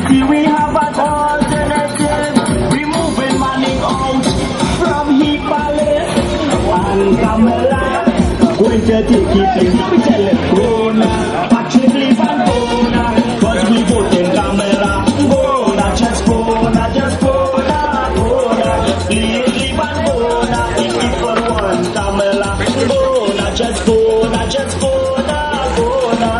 see we have an alternative. Removing money out from Heat Palace and Camilla. Going to take it to capital Corona. Patrick leave and Corona. Cause we vote in Camilla. Corona, just Corona, just Corona, Corona. Leave and Corona. If people want Camilla. Corona, just Corona, just Corona, Corona.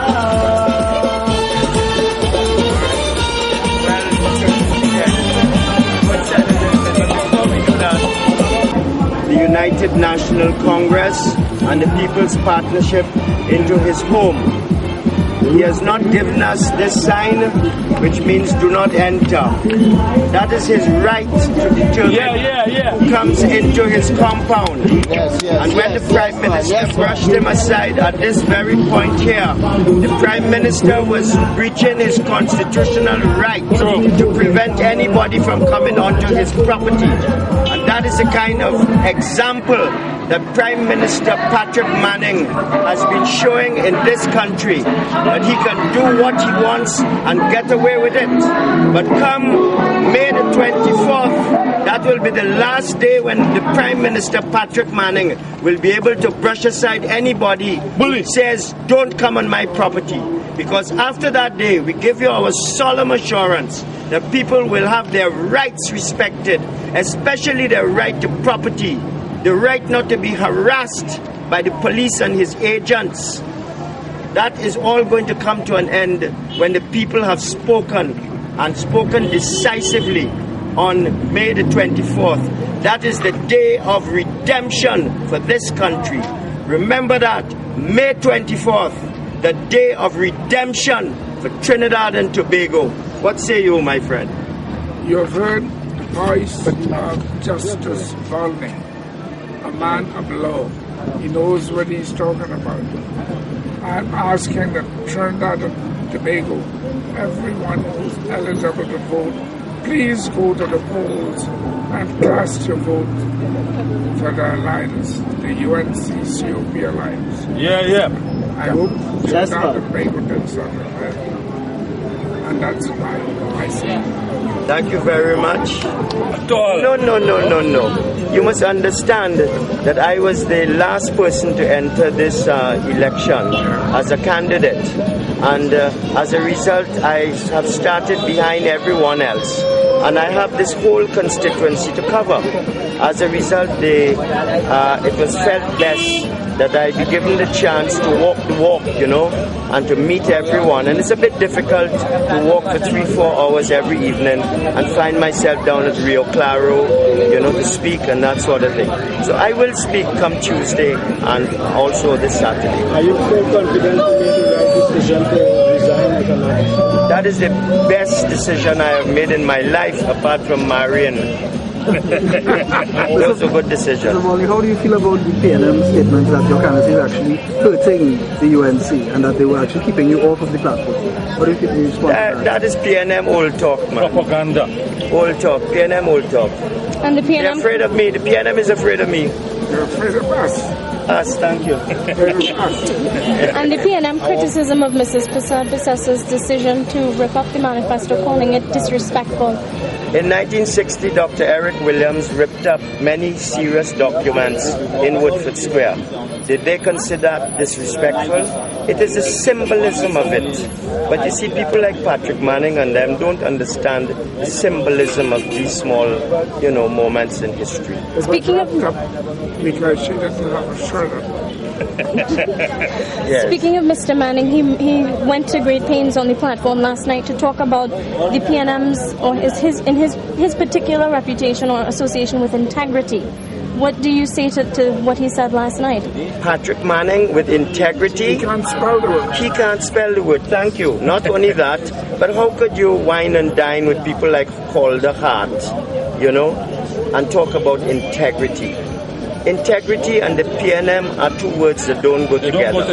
The United National Congress and the People's Partnership into his home. He has not given us this sign, which means do not enter. That is his right to determine who comes into his compound. And when the Prime Minister brushed him aside at this very point here, the Prime Minister was breaching his constitutional right to prevent anybody from coming onto his property. And that is the kind of example that Prime Minister Patrick Manning has been showing in this country, that he can do what he wants and get away with it. But come May the 24th, that will be the last day when the Prime Minister Patrick Manning will be able to brush aside anybody who says, don't come on my property. Because after that day, we give you our solemn assurance that people will have their rights respected, especially their right to property, the right not to be harassed by the police and his agents. That is all going to come to an end when the people have spoken, and spoken decisively on May the 24th. That is the day of redemption for this country. Remember that, May 24th, the day of redemption for Trinidad and Tobago. What say you, my friend? You have heard the voice of Justice Volney, a man of law. He knows what he's talking about. I'm asking that Trinidad and Tobago, everyone who's eligible to vote, please go to the polls and cast your vote for the alliance, the UNC-COP alliance. I hope Trinidad and Tobago did something there. And that's my say. Thank you very much. No. You must understand that I was the last person to enter this election as a candidate. And as a result, I have started behind everyone else. And I have this whole constituency to cover. As a result, it was felt best that I be given the chance to walk the walk, and to meet everyone. And it's a bit difficult to walk for 3-4 hours every evening and find myself down at Rio Claro, to speak and that sort of thing. So I will speak come Tuesday and also this Saturday. Are you so confident to make the right decision to resign as a man? That is the best decision I have made in my life, apart from marrying. That was a good decision. So, Volney, how do you feel about the PNM statement that your candidacy is actually hurting the UNC and that they were actually keeping you off of the platform? What do you think you respond to that? That is PNM old talk, man. Propaganda. Old talk, PNM old talk. And the PNM... They're afraid of me. The PNM is afraid of me. You're afraid of us. Us, thank you. And the PNM criticism of Mrs. Bissessa's decision to rip up the manifesto, calling it disrespectful. In 1960, Dr. Eric Williams ripped up many serious documents in Woodford Square. Did they consider that disrespectful? It is the symbolism of it. But you see, people like Patrick Manning and them don't understand the symbolism of these small, moments in history. Speaking of... Because she doesn't have a shirt on. Yes. Speaking of Mr. Manning, he went to great pains on the platform last night to talk about the PNM's or his particular reputation or association with integrity. What do you say to what he said last night? Patrick Manning with integrity. He can't spell the word. He can't spell the word. Thank you. Not only that, but how could you wine and dine with people like Calder Hart, and talk about integrity? Integrity and the PNM are two words that don't go together.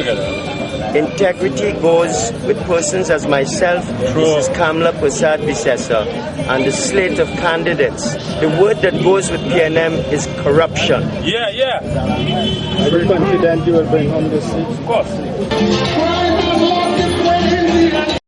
Integrity goes with persons as myself, Mrs. Kamla Prasad Bissessa, and the slate of candidates. The word that goes with PNM is corruption. Are you confident you will bring home the seat? Of course.